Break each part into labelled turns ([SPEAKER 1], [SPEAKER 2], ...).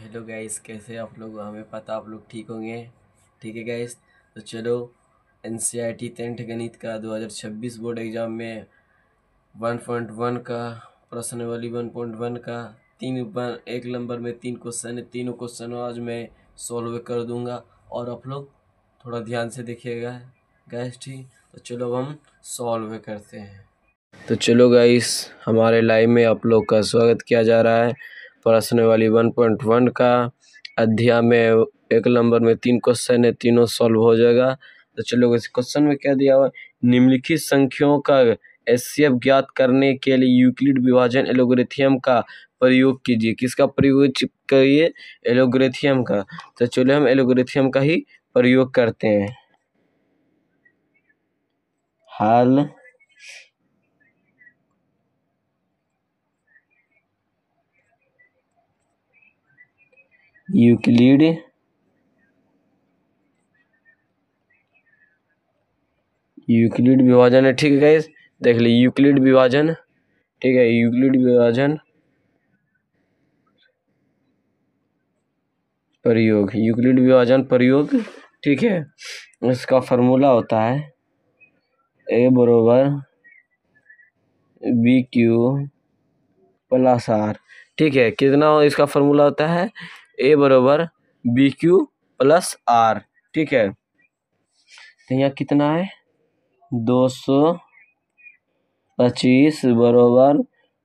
[SPEAKER 1] Hello guys, कैसे आप लोग? हमें पता आप लोग ठीक होंगे। ठीक है गाइस, तो चलो एनसीईआरटी 10th गणित का 2026 बोर्ड एग्ज़ाम में 1.1 का प्रश्नावली 1.1 का एक नंबर में 3 क्वेश्चन है। तीनों क्वेश्चन आज मैं सॉल्व कर दूंगा और आप लोग थोड़ा ध्यान से देखिएगा गाइस। ठीक, तो चलो अब हम सॉल्व करते हैं। तो चलो गाइस, हमारे लाइव में आप लोग का स्वागत किया जा रहा है। प्रश्नावली 1.1 का अध्याय में एक नंबर में 3 क्वेश्चन है, तीनों सॉल्व हो जाएगा। तो चलो, इस क्वेश्चन में क्या दिया हुआ है? निम्नलिखित संख्याओं का एचसीएफ ज्ञात करने के लिए यूक्लिड विभाजन एल्गोरिथम का प्रयोग कीजिए। किसका प्रयोग करिए? एल्गोरिथम का। तो चलो हम एल्गोरिथम का ही प्रयोग करते हैं। हल यूक्लिड विभाजन है। ठीक है गाइस, देख ली यूक्लिड विभाजन। ठीक है, यूक्लिड विभाजन प्रयोग, यूक्लिड विभाजन प्रयोग। ठीक है, इसका फॉर्मूला होता है ए बरोबर बी क्यू प्लस आर। ठीक है, कितना इसका फॉर्मूला होता है? ए बरोबर बी क्यू प्लस आर। ठीक है, तो यहाँ कितना है? 225 बरोबर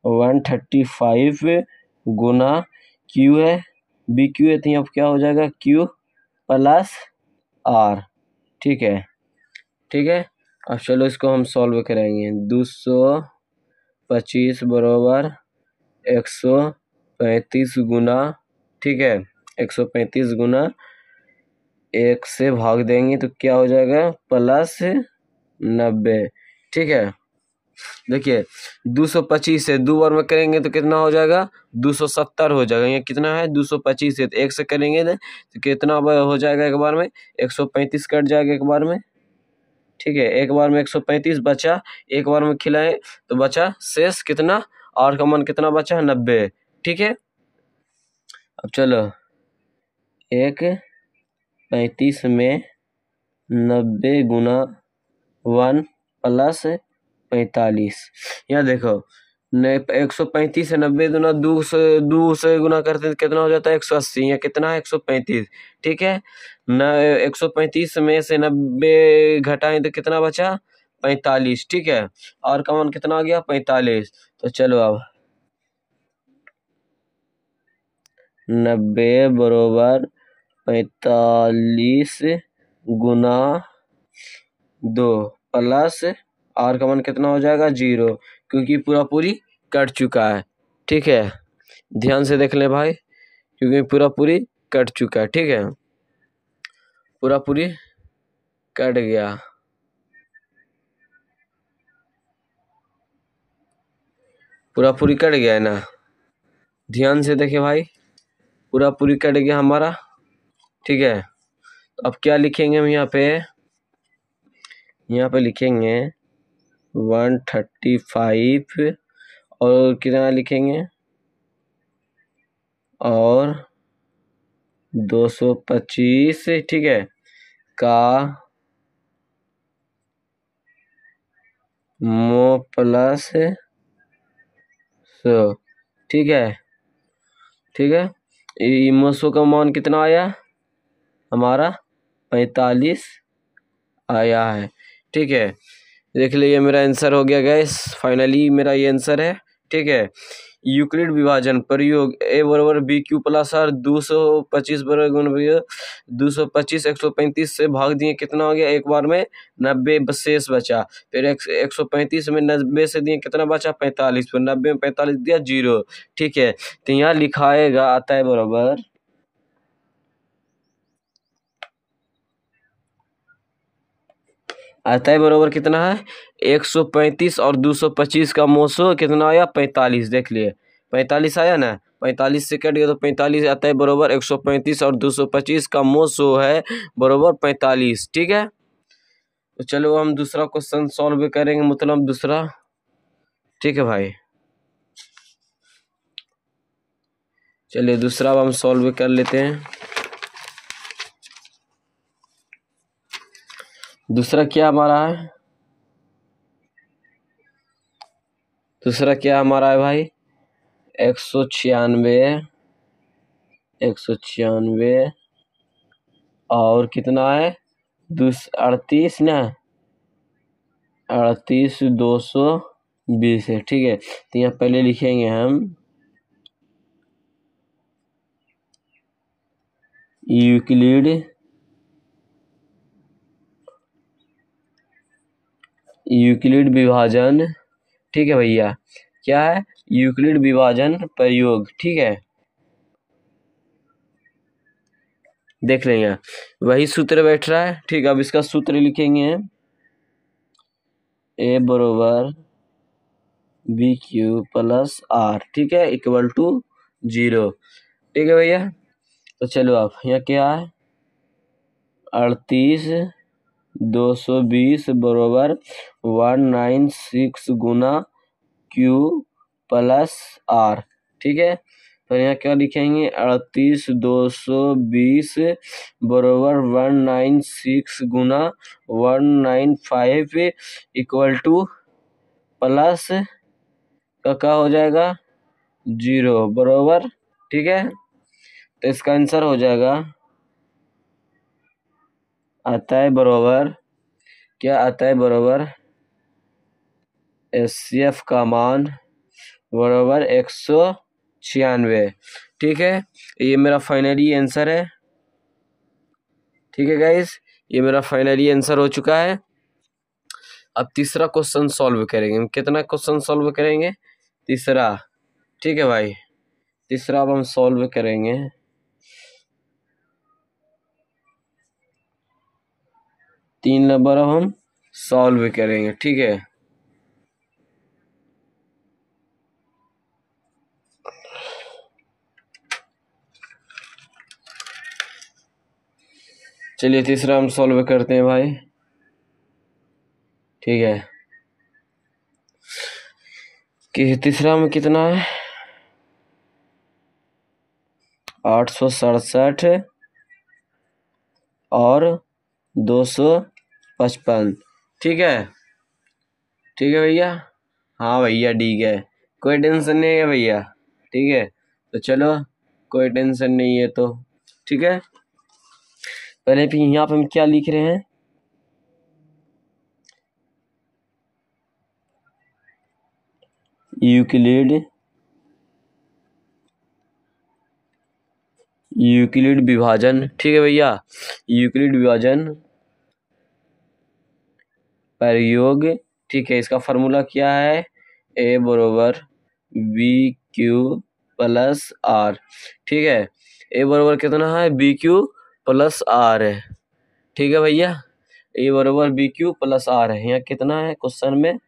[SPEAKER 1] 135 गुना क्यू है, बी क्यू है, तो यहाँ क्या हो जाएगा? Q plus R. ठीक है, ठीक है। अब चलो इसको हम सॉल्व करेंगे। 225 बराबर 135 गुना, ठीक है, 135 गुना 1 से भाग देंगे तो क्या हो जाएगा? प्लस 90। ठीक है, देखिए 225 से 2 बार में करेंगे तो कितना हो जाएगा? 270 हो जाएगा। ये कितना है? 225 से 1 से करेंगे तो कितना हो जाएगा? एक बार में 135 कट जाएगा एक बार में। ठीक है, एक बार में 135 बचा, एक बार में खिलाए तो बचा शेष कितना? आर का मान कितना बचा? 90। ठीक है, अब चलो 135 में 90 गुना 1 प्लस 45। यहाँ देखो, 135 से 90 गुना 2 से गुना करते हैं कितना हो जाता है? 180। या कितना है? 135। ठीक है न, 135 में से 90 घटाएं तो कितना बचा? 45। ठीक है, और का मान कितना आ गया? 45। तो चलो अब 90 बरोबर 45 गुना 2 प्लस आर का मान कितना हो जाएगा? 0, क्योंकि पूरा पूरी कट चुका है। ठीक है, ध्यान से देख ले भाई, क्योंकि पूरा पूरी कट चुका है। ठीक है, पूरा पूरी कट गया। पूरा पूरी कट गया है ना? ध्यान से देखे भाई, पूरा पूरी कट गया हमारा। ठीक है, तो अब क्या लिखेंगे हम यहाँ पे? यहाँ पे लिखेंगे 135 और कितना लिखेंगे? और 225। ठीक है, का मो प्लस 100। ठीक है, ठीक है, मोसो का मान कितना आया हमारा? 45 आया है। ठीक है, देख लीजिए मेरा आंसर हो गया गैस। फाइनली मेरा ये आंसर है। ठीक है, यूक्लिड विभाजन प्रयोग ए बराबर बी क्यू प्लस आर 225 बराबर 225 135 से भाग दिए, कितना हो गया? एक बार में 90 शेष बचा। फिर 135 में 90 से दिए कितना बचा? 45। फिर 90 में 45 दिया 0। ठीक है, तो यहाँ लिखाएगा आता है बराबर बराबर कितना है? 135 और 225 का मोसो कितना आया? 45। देख लिए 45 आया ना? 45 से कट गया तो 45 आता है बराबर 135 और 225 का मोसो है बराबर 45। ठीक है, तो चलो हम दूसरा क्वेश्चन सॉल्व करेंगे, मतलब दूसरा। ठीक है भाई, चलिए दूसरा अब हम सॉल्व कर लेते हैं। दूसरा क्या हमारा है? दूसरा क्या हमारा है भाई? 196, 196 और कितना है? 38 ना, 38 220 है। ठीक है, तो यहाँ पहले लिखेंगे हम यूक्लिड विभाजन। ठीक है भैया, क्या है? यूक्लिड विभाजन प्रयोग। ठीक है, देख लेंगे वही सूत्र बैठ रहा है। ठीक है, अब इसका सूत्र लिखेंगे ए बरोबर बी क्यू प्लस आर। ठीक है, इक्वल टू 0। ठीक है भैया, तो चलो आप यहाँ क्या है? 38 220 बरोबर 196 गुना क्यू प्लस आर। ठीक है, तो यहाँ क्या लिखेंगे? 38 220 बरोबर 196 गुना 195 इक्वल टू प्लस का क्या हो जाएगा? 0 बरोबर। ठीक है, तो इसका आंसर हो जाएगा, आता है बरोबर, क्या आता है? बरोबर एचसीएफ का मान बराबर 196। ठीक है, ये मेरा फाइनली आंसर है। ठीक है गाइस, ये मेरा फाइनली आंसर हो चुका है। अब तीसरा क्वेश्चन सॉल्व करेंगे हम। कितना क्वेश्चन सॉल्व करेंगे? तीसरा। ठीक है भाई, तीसरा अब हम सॉल्व करेंगे। तीन नंबर अब हम सॉल्व करेंगे। ठीक है, चलिए तीसरा हम सॉल्व करते हैं भाई। ठीक है, कि तीसरा में कितना है? 867 और 255। ठीक है, ठीक है भैया। हाँ भैया ठीक है, कोई टेंशन नहीं है भैया। ठीक है, तो चलो कोई टेंशन नहीं है तो ठीक है। पहले भी यहाँ पे हम क्या लिख रहे हैं? यूक्लिड विभाजन। ठीक है भैया, यूक्लिड विभाजन प्रयोग। ठीक है, इसका फॉर्मूला क्या है? ए बरोबर बी क्यू प्लस आर। ठीक है, ए बरोबर कितना है? बी क्यू प्लस आर है। ठीक है भैया, ए बरोबर बी क्यू प्लस आर है। यहाँ कितना है क्वेश्चन में?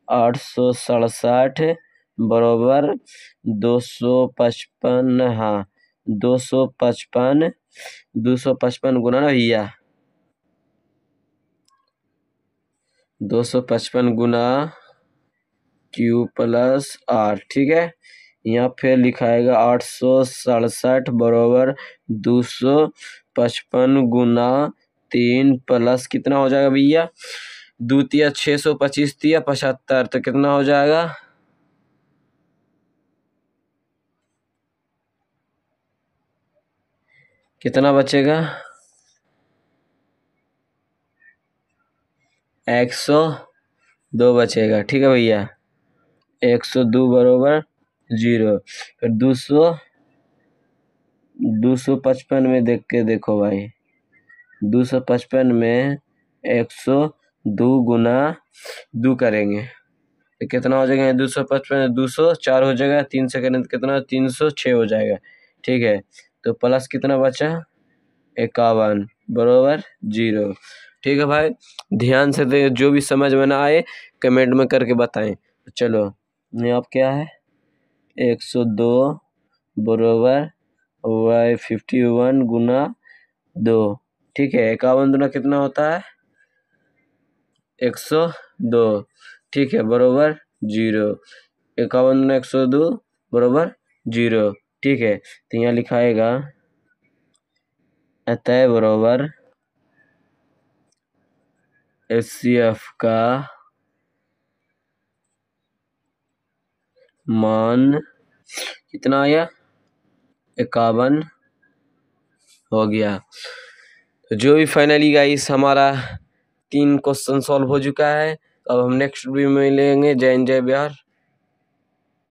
[SPEAKER 1] 867 बरोबर 255। हाँ, 255, 255 गुना ना भैया, 255 गुना क्यू प्लस आर। ठीक है, यहाँ फिर लिखाएगा 867 बराबर 255 गुना 3 प्लस कितना हो जाएगा भैया? 2 तिया 625 तिया 75, तो कितना हो जाएगा? कितना बचेगा? 102 बचेगा। ठीक है भैया, 102 बराबर 0। फिर 255 में देख के देखो भाई, 255 में 102 गुना 2 करेंगे तो कितना हो जाएगा? 255 204 हो जाएगा, 3 से करें तो कितना? 306 हो जाएगा। ठीक है, तो प्लस कितना बचा? 51 बराबर 0। ठीक है भाई, ध्यान से दे, जो भी समझ में ना आए कमेंट में करके बताएं। चलो ये आप क्या है? 102 बराबर 51 गुना 2। ठीक है, 51 गुना कितना होता है? 102। ठीक है, बराबर 0। 51 गुना 102 बराबर 0। ठीक है, तो यहाँ लिखाएगा अतः बराबर HCF का मान कितना आया, 51 हो गया। तो जो भी फाइनली गाइस हमारा 3 क्वेश्चन सॉल्व हो चुका है। अब हम नेक्स्ट वीडियो में मिलेंगे। जय हिंद जय बिहार।